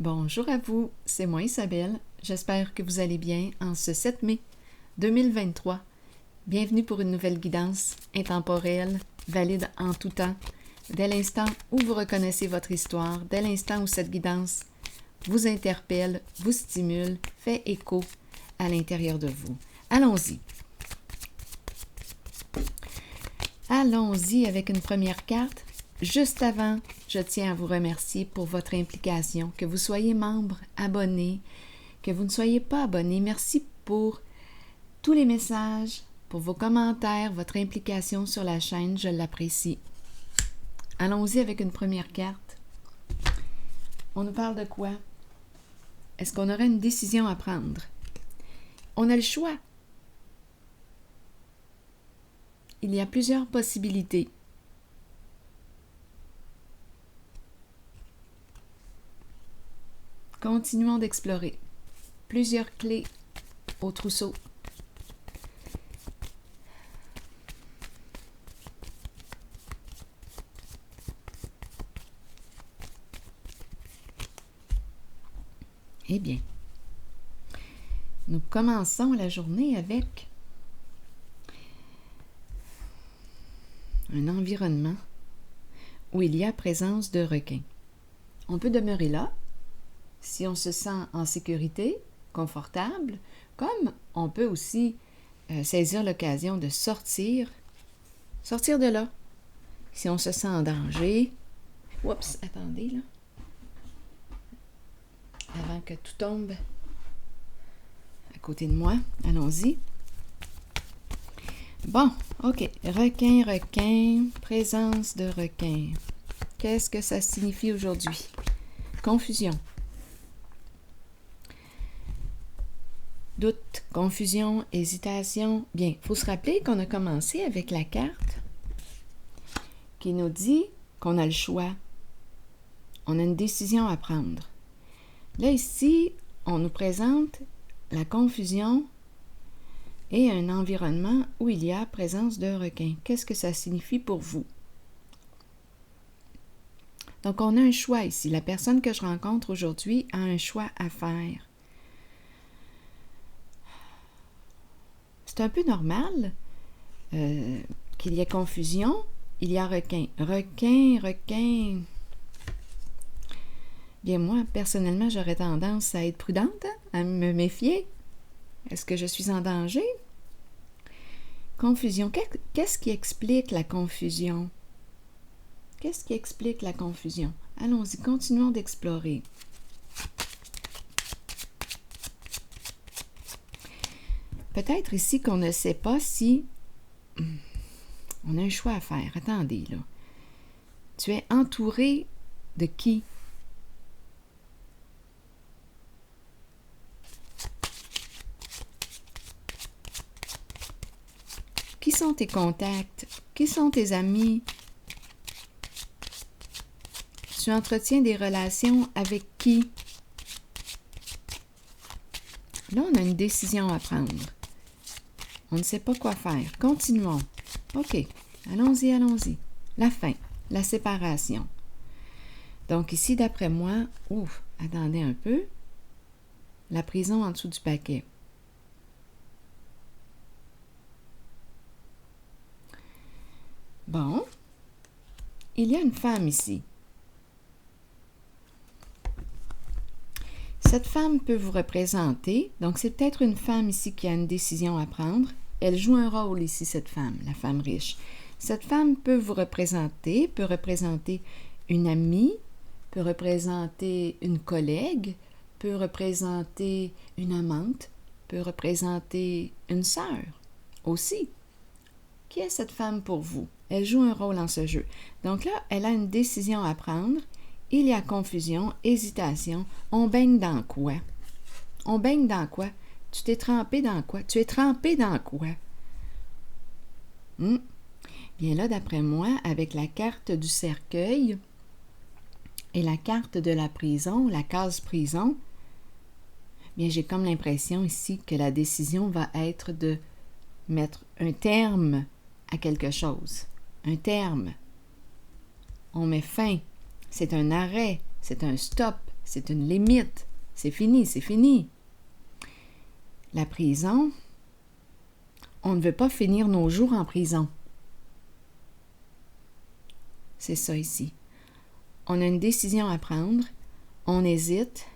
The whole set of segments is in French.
Bonjour à vous, c'est moi Isabelle. J'espère que vous allez bien en ce 7 mai 2023. Bienvenue pour une nouvelle guidance intemporelle, valide en tout temps. Dès l'instant où vous reconnaissez votre histoire, dès l'instant où cette guidance vous interpelle, vous stimule, fait écho à l'intérieur de vous. Allons-y. Allons-y avec une première carte. Juste avant, je tiens à vous remercier pour votre implication, que vous soyez membre, abonné, que vous ne soyez pas abonné. Merci pour tous les messages, pour vos commentaires, votre implication sur la chaîne, je l'apprécie. Allons-y avec une première carte. On nous parle de quoi? Est-ce qu'on aurait une décision à prendre? On a le choix. Il y a plusieurs possibilités. Continuons d'explorer. Plusieurs clés au trousseau. Eh bien, nous commençons la journée avec un environnement où il y a présence de requins. On peut demeurer là si on se sent en sécurité, confortable, comme on peut aussi saisir l'occasion de sortir de là. Si on se sent en danger, oups, attendez là, avant que tout tombe à côté de moi, allons-y. Bon, ok, requin, présence de requin. Qu'est-ce que ça signifie aujourd'hui? Confusion. Doute, confusion, hésitation. Bien, il faut se rappeler qu'on a commencé avec la carte qui nous dit qu'on a le choix. On a une décision à prendre. Là, ici, on nous présente la confusion et un environnement où il y a présence de requins. Qu'est-ce que ça signifie pour vous? Donc, on a un choix ici. La personne que je rencontre aujourd'hui a un choix à faire. C'est un peu normal qu'il y ait confusion. Il y a requin. Requin. Bien, moi, personnellement, j'aurais tendance à être prudente, à me méfier. Est-ce que je suis en danger? Confusion. Qu'est-ce qui explique la confusion? Qu'est-ce qui explique la confusion? Allons-y, continuons d'explorer. Peut-être ici qu'on ne sait pas si on a un choix à faire. Attendez, là. Tu es entouré de qui? Qui sont tes contacts? Qui sont tes amis? Tu entretiens des relations avec qui? Là, on a une décision à prendre. On ne sait pas quoi faire. Continuons. OK, allons-y. La fin, la séparation. Donc ici, d'après moi, attendez un peu. La prison en dessous du paquet. Bon, il y a une femme ici. Cette femme peut vous représenter, donc c'est peut-être une femme ici qui a une décision à prendre. Elle joue un rôle ici, cette femme, la femme riche. Cette femme peut vous représenter, peut représenter une amie, peut représenter une collègue, peut représenter une amante, peut représenter une sœur aussi. Qui est cette femme pour vous? Elle joue un rôle en ce jeu. Donc là, elle a une décision à prendre. Il y a confusion, hésitation. On baigne dans quoi? On baigne dans quoi? Tu t'es trempé dans quoi? Tu es trempé dans quoi? Bien là, d'après moi, avec la carte du cercueil et la carte de la prison, la case prison, bien j'ai comme l'impression ici que la décision va être de mettre un terme à quelque chose. Un terme. On met fin. C'est un arrêt. C'est un stop. C'est une limite. C'est fini, c'est fini. La prison, on ne veut pas finir nos jours en prison. C'est ça ici. On a une décision à prendre, on hésite,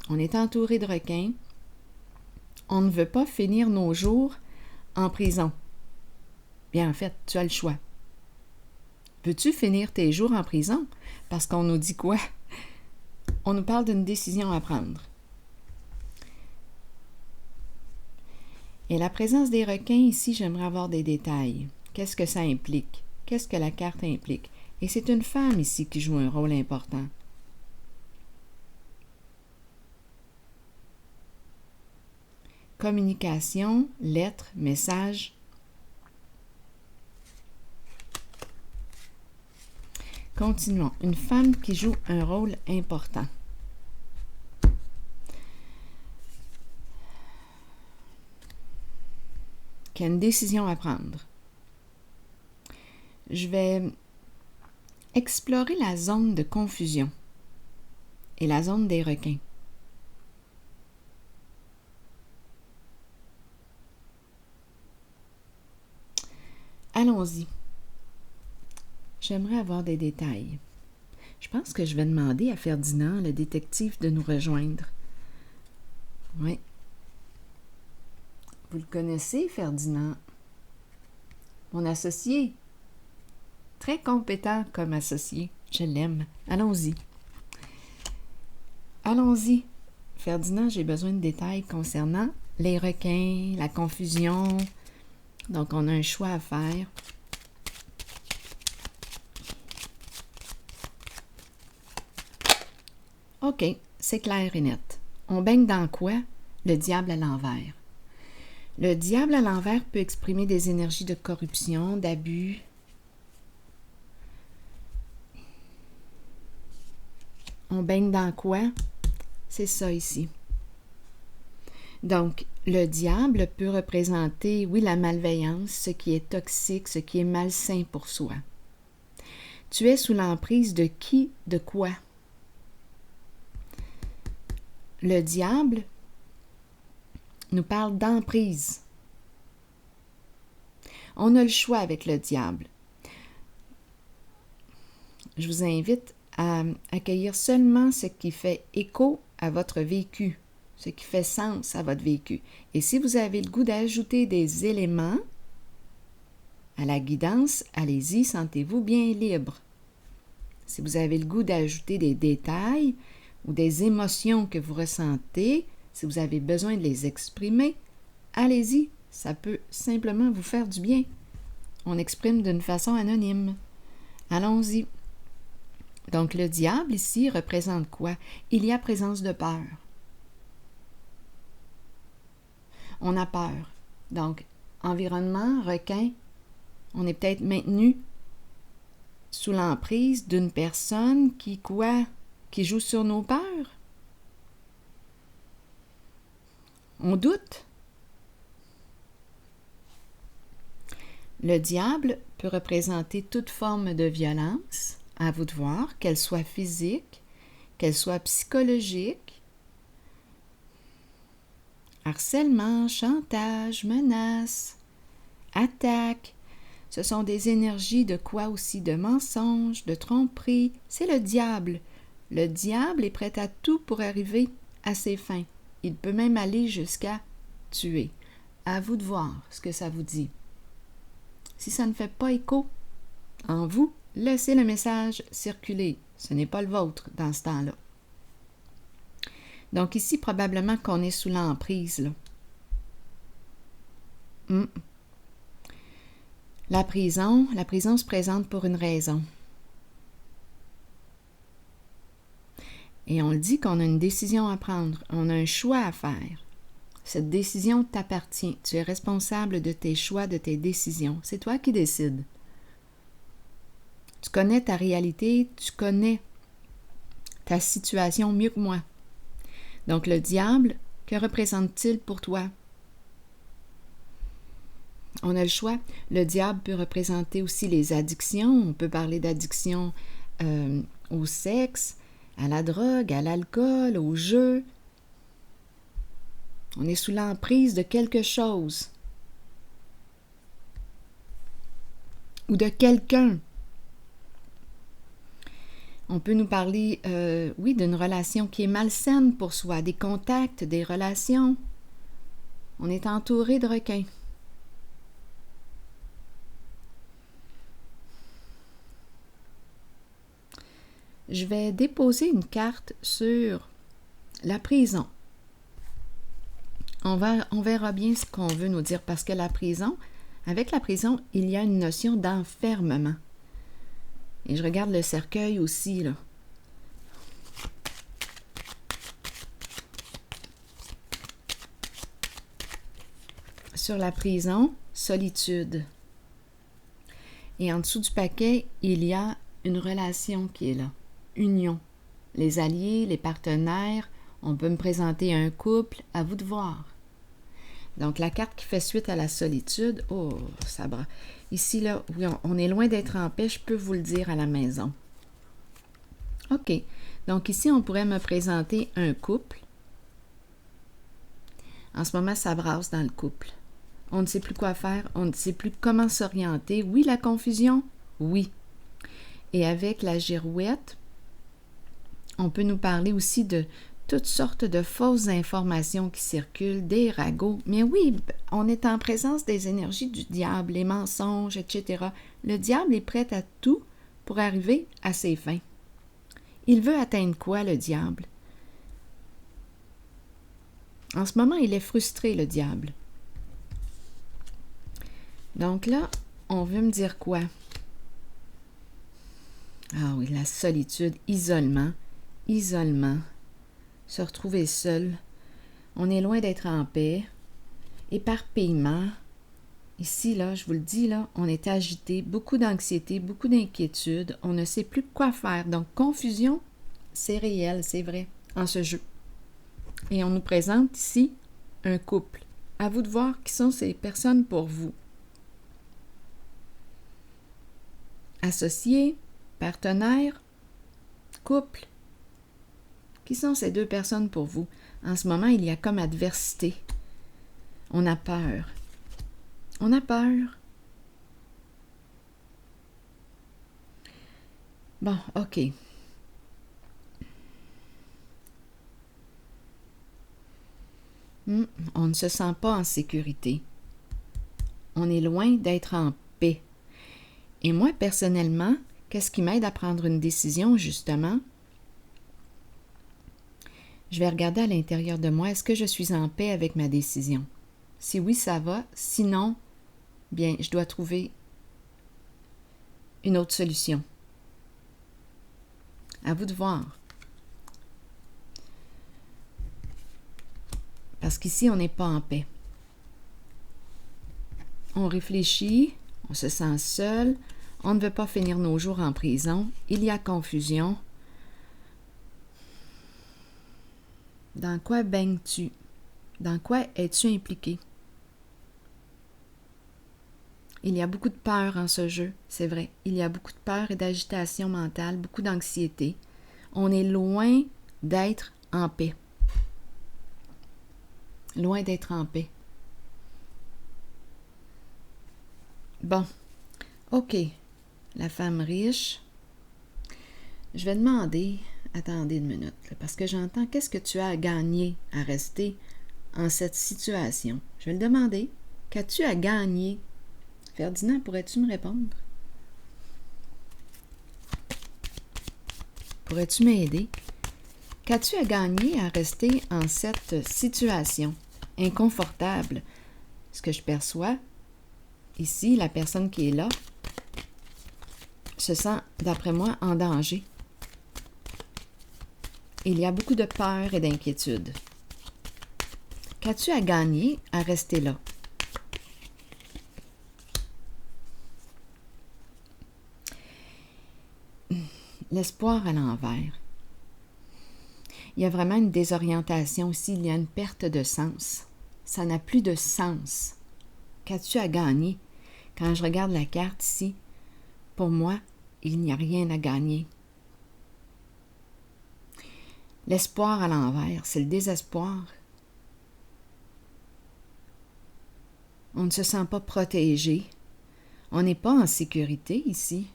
on est entouré de requins. On ne veut pas finir nos jours en prison. Bien, en fait, tu as le choix. Veux-tu finir tes jours en prison? Parce qu'on nous dit quoi? On nous parle d'une décision à prendre. Et la présence des requins ici, j'aimerais avoir des détails. Qu'est-ce que ça implique? Qu'est-ce que la carte implique? Et c'est une femme ici qui joue un rôle important. Communication, lettres, messages. Continuons. Une femme qui joue un rôle important. Qui a une décision à prendre. Je vais explorer la zone de confusion et la zone des requins. Allons-y. J'aimerais avoir des détails. Je pense que je vais demander à Ferdinand, le détective, de nous rejoindre. Oui. Vous le connaissez, Ferdinand? Mon associé. Très compétent comme associé. Je l'aime. Allons-y. Allons-y. Ferdinand, j'ai besoin de détails concernant les requins, la confusion. Donc, on a un choix à faire. OK, c'est clair et net. On baigne dans quoi? Le diable à l'envers. Le diable à l'envers peut exprimer des énergies de corruption, d'abus. On baigne dans quoi? C'est ça ici. Donc, le diable peut représenter, oui, la malveillance, ce qui est toxique, ce qui est malsain pour soi. Tu es sous l'emprise de qui, de quoi? Le diable nous parle d'emprise. On a le choix avec le diable. Je vous invite à accueillir seulement ce qui fait écho à votre vécu, ce qui fait sens à votre vécu. Et si vous avez le goût d'ajouter des éléments à la guidance, allez-y, sentez-vous bien libre. Si vous avez le goût d'ajouter des détails ou des émotions que vous ressentez, si vous avez besoin de les exprimer, allez-y, ça peut simplement vous faire du bien. On exprime d'une façon anonyme. Allons-y. Donc, le diable ici représente quoi? Il y a présence de peur. On a peur. Donc, environnement, requin, on est peut-être maintenu sous l'emprise d'une personne qui, quoi? Qui joue sur nos peurs. On doute. Le diable peut représenter toute forme de violence, à vous de voir, qu'elle soit physique, qu'elle soit psychologique, harcèlement, chantage, menace, attaque. Ce sont des énergies de quoi aussi? De mensonges, de tromperie. C'est le diable. Le diable est prêt à tout pour arriver à ses fins. Il peut même aller jusqu'à tuer. À vous de voir ce que ça vous dit. Si ça ne fait pas écho en vous, laissez le message circuler. Ce n'est pas le vôtre dans ce temps-là. Donc ici, probablement qu'on est sous l'emprise. La prison se présente pour une raison. Et on le dit qu'on a une décision à prendre, on a un choix à faire. Cette décision t'appartient. Tu es responsable de tes choix, de tes décisions. C'est toi qui décides. Tu connais ta réalité, tu connais ta situation mieux que moi. Donc le diable, que représente-t-il pour toi? On a le choix. Le diable peut représenter aussi les addictions. On peut parler d'addiction au sexe, à la drogue, à l'alcool, au jeu. On est sous l'emprise de quelque chose ou de quelqu'un. On peut nous parler, oui, d'une relation qui est malsaine pour soi, des contacts, des relations. On est entouré de requins. Je vais déposer une carte sur la prison. On verra bien ce qu'on veut nous dire, parce que avec la prison, il y a une notion d'enfermement. Et je regarde le cercueil aussi, là. Sur la prison, solitude. Et en dessous du paquet, il y a une relation qui est là. Union. Les alliés, les partenaires, on peut me présenter un couple, à vous de voir. Donc, la carte qui fait suite à la solitude, oh, ça brasse. Ici, là, oui, on est loin d'être en paix, je peux vous le dire à la maison. OK. Donc, ici, on pourrait me présenter un couple. En ce moment, ça brasse dans le couple. On ne sait plus quoi faire, on ne sait plus comment s'orienter. Oui, la confusion? Oui. Et avec la girouette, on peut nous parler aussi de toutes sortes de fausses informations qui circulent, des ragots. Mais oui, on est en présence des énergies du diable, les mensonges, etc. Le diable est prêt à tout pour arriver à ses fins. Il veut atteindre quoi, le diable? En ce moment, il est frustré, le diable. Donc là, on veut me dire quoi? Ah oui, la solitude, isolement, se retrouver seul. On est loin d'être en paix. Éparpillement. Ici, là, je vous le dis, là, on est agité, beaucoup d'anxiété, beaucoup d'inquiétude. On ne sait plus quoi faire. Donc, confusion, c'est réel, c'est vrai, en ce jeu. Et on nous présente ici un couple. À vous de voir qui sont ces personnes pour vous. Associés, partenaires, couple. Qui sont ces deux personnes pour vous? En ce moment, il y a comme adversité. On a peur. On a peur. Bon, OK. On ne se sent pas en sécurité. On est loin d'être en paix. Et moi, personnellement, qu'est-ce qui m'aide à prendre une décision, justement? Je vais regarder à l'intérieur de moi, est-ce que je suis en paix avec ma décision? Si oui, ça va. Sinon, bien, je dois trouver une autre solution. À vous de voir. Parce qu'ici, on n'est pas en paix. On réfléchit, on se sent seul, on ne veut pas finir nos jours en prison, il y a confusion. Dans quoi baignes-tu? Dans quoi es-tu impliqué? Il y a beaucoup de peur en ce jeu, c'est vrai. Il y a beaucoup de peur et d'agitation mentale, beaucoup d'anxiété. On est loin d'être en paix. Loin d'être en paix. Bon, OK. La femme riche. Je vais demander, attendez une minute, là, parce que j'entends, qu'est-ce que tu as à gagner à rester en cette situation? Je vais le demander. Qu'as-tu à gagner? Ferdinand, pourrais-tu me répondre? Pourrais-tu m'aider? Qu'as-tu à gagner à rester en cette situation inconfortable? Ce que je perçois, ici, la personne qui est là se sent, d'après moi, en danger. Il y a beaucoup de peur et d'inquiétude. Qu'as-tu à gagner à rester là? L'espoir à l'envers. Il y a vraiment une désorientation ici, il y a une perte de sens. Ça n'a plus de sens. Qu'as-tu à gagner? Quand je regarde la carte ici, pour moi, il n'y a rien à gagner. L'espoir à l'envers, c'est le désespoir. On ne se sent pas protégé. On n'est pas en sécurité ici.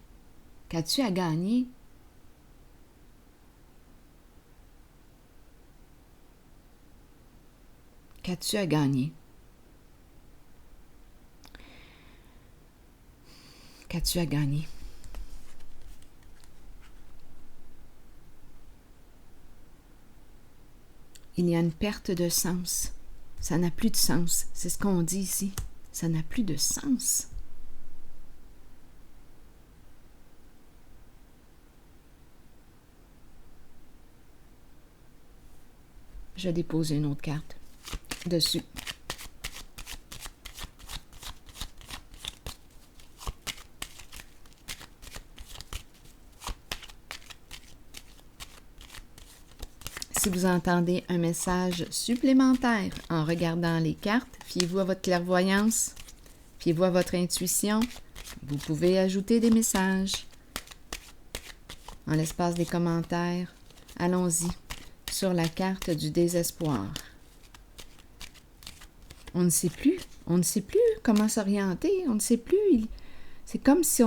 Qu'as-tu à gagner? Qu'as-tu à gagner? Qu'as-tu à gagner? Il y a une perte de sens. Ça n'a plus de sens. C'est ce qu'on dit ici. Ça n'a plus de sens. Je vais déposer une autre carte dessus. Si vous entendez un message supplémentaire en regardant les cartes, fiez-vous à votre clairvoyance, fiez-vous à votre intuition. Vous pouvez ajouter des messages en l'espace des commentaires. Allons-y sur la carte du désespoir. On ne sait plus comment s'orienter, on ne sait plus. C'est comme si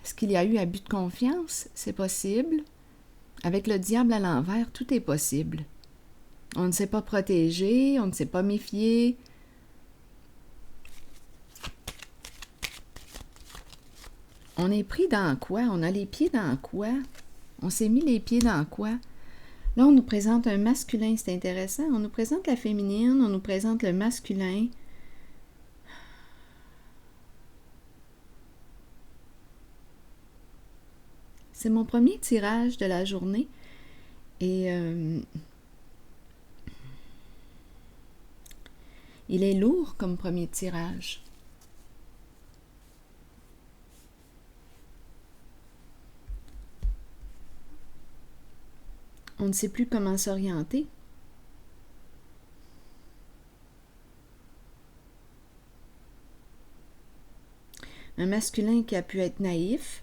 Est-ce qu'il y a eu abus de confiance? C'est possible. Avec le diable à l'envers, tout est possible. On ne s'est pas protégé, on ne s'est pas méfié. On est pris dans quoi? On a les pieds dans quoi? On s'est mis les pieds dans quoi? Là, on nous présente un masculin, c'est intéressant. On nous présente la féminine, on nous présente le masculin. C'est mon premier tirage de la journée et il est lourd comme premier tirage. On ne sait plus comment s'orienter. Un masculin qui a pu être naïf,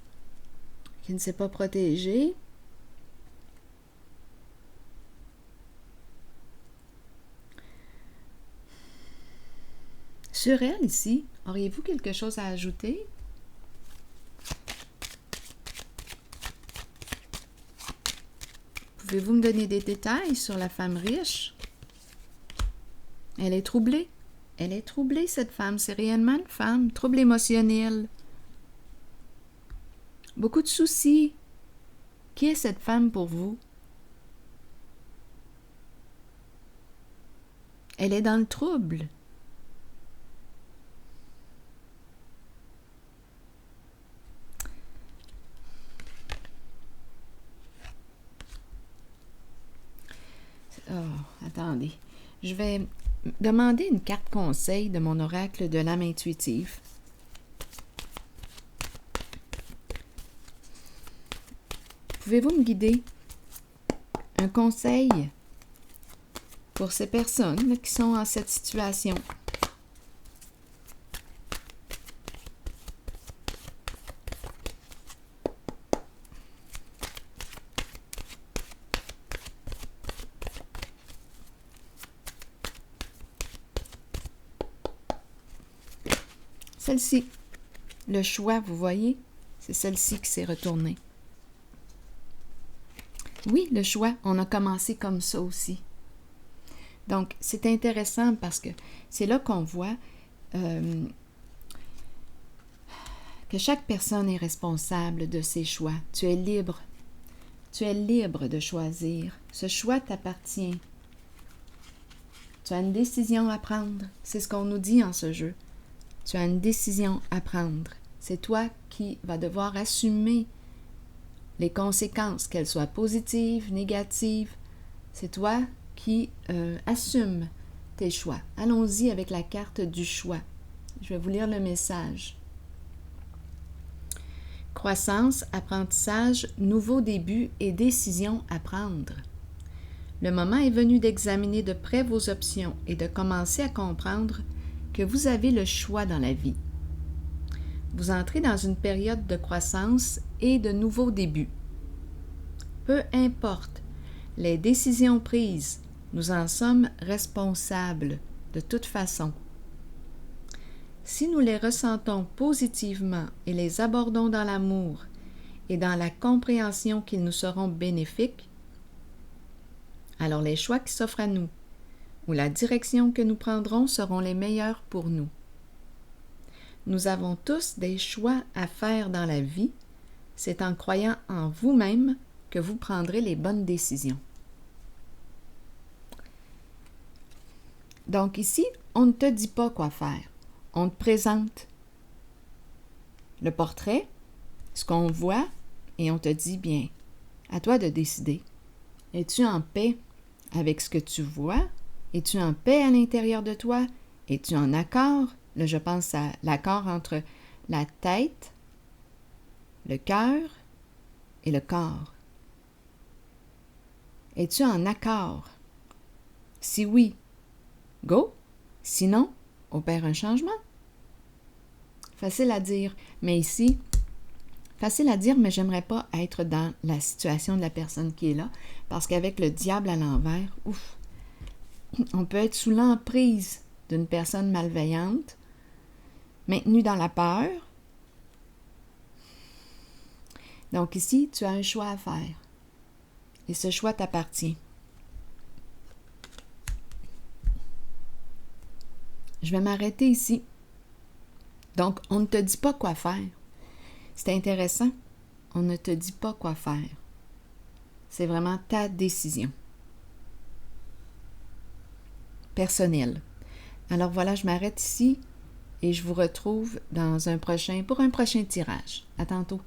qui ne s'est pas protégé. Sur elle, ici, auriez-vous quelque chose à ajouter? Pouvez-vous me donner des détails sur la femme riche? Elle est troublée. Elle est troublée, cette femme. C'est réellement une femme. Trouble émotionnel. Beaucoup de soucis. Qui est cette femme pour vous? Elle est dans le trouble. Oh, attendez. Je vais demander une carte conseil de mon oracle de l'âme intuitive. Pouvez-vous me guider? Un conseil pour ces personnes là, qui sont en cette situation. Celle-ci, le choix, vous voyez, c'est celle-ci qui s'est retournée. Oui, le choix, on a commencé comme ça aussi. Donc, c'est intéressant parce que c'est là qu'on voit que chaque personne est responsable de ses choix. Tu es libre. Tu es libre de choisir. Ce choix t'appartient. Tu as une décision à prendre. C'est ce qu'on nous dit en ce jeu. Tu as une décision à prendre. C'est toi qui vas devoir assumer les conséquences, qu'elles soient positives, négatives. C'est toi qui assume tes choix. Allons-y avec la carte du choix. Je vais vous lire le message. Croissance, apprentissage, nouveau début et décision à prendre. Le moment est venu d'examiner de près vos options et de commencer à comprendre que vous avez le choix dans la vie. Vous entrez dans une période de croissance et de nouveaux débuts. Peu importe les décisions prises, nous en sommes responsables de toute façon. Si nous les ressentons positivement et les abordons dans l'amour et dans la compréhension qu'ils nous seront bénéfiques, alors les choix qui s'offrent à nous ou la direction que nous prendrons seront les meilleurs pour nous. Nous avons tous des choix à faire dans la vie. C'est en croyant en vous-même que vous prendrez les bonnes décisions. Donc ici, on ne te dit pas quoi faire. On te présente le portrait, ce qu'on voit, et on te dit, bien, à toi de décider. Es-tu en paix avec ce que tu vois? Es-tu en paix à l'intérieur de toi? Es-tu en accord? Là, je pense à l'accord entre la tête, le cœur et le corps. Es-tu en accord? Si oui, go. Sinon, opère un changement. Facile à dire, mais ici, facile à dire, mais j'aimerais pas être dans la situation de la personne qui est là, parce qu'avec le diable à l'envers, ouf, on peut être sous l'emprise d'une personne malveillante, maintenue dans la peur. Donc ici, tu as un choix à faire. Et ce choix t'appartient. Je vais m'arrêter ici. Donc, on ne te dit pas quoi faire. C'est intéressant. On ne te dit pas quoi faire. C'est vraiment ta décision. Personnelle. Alors voilà, je m'arrête ici et je vous retrouve pour un prochain tirage. À tantôt.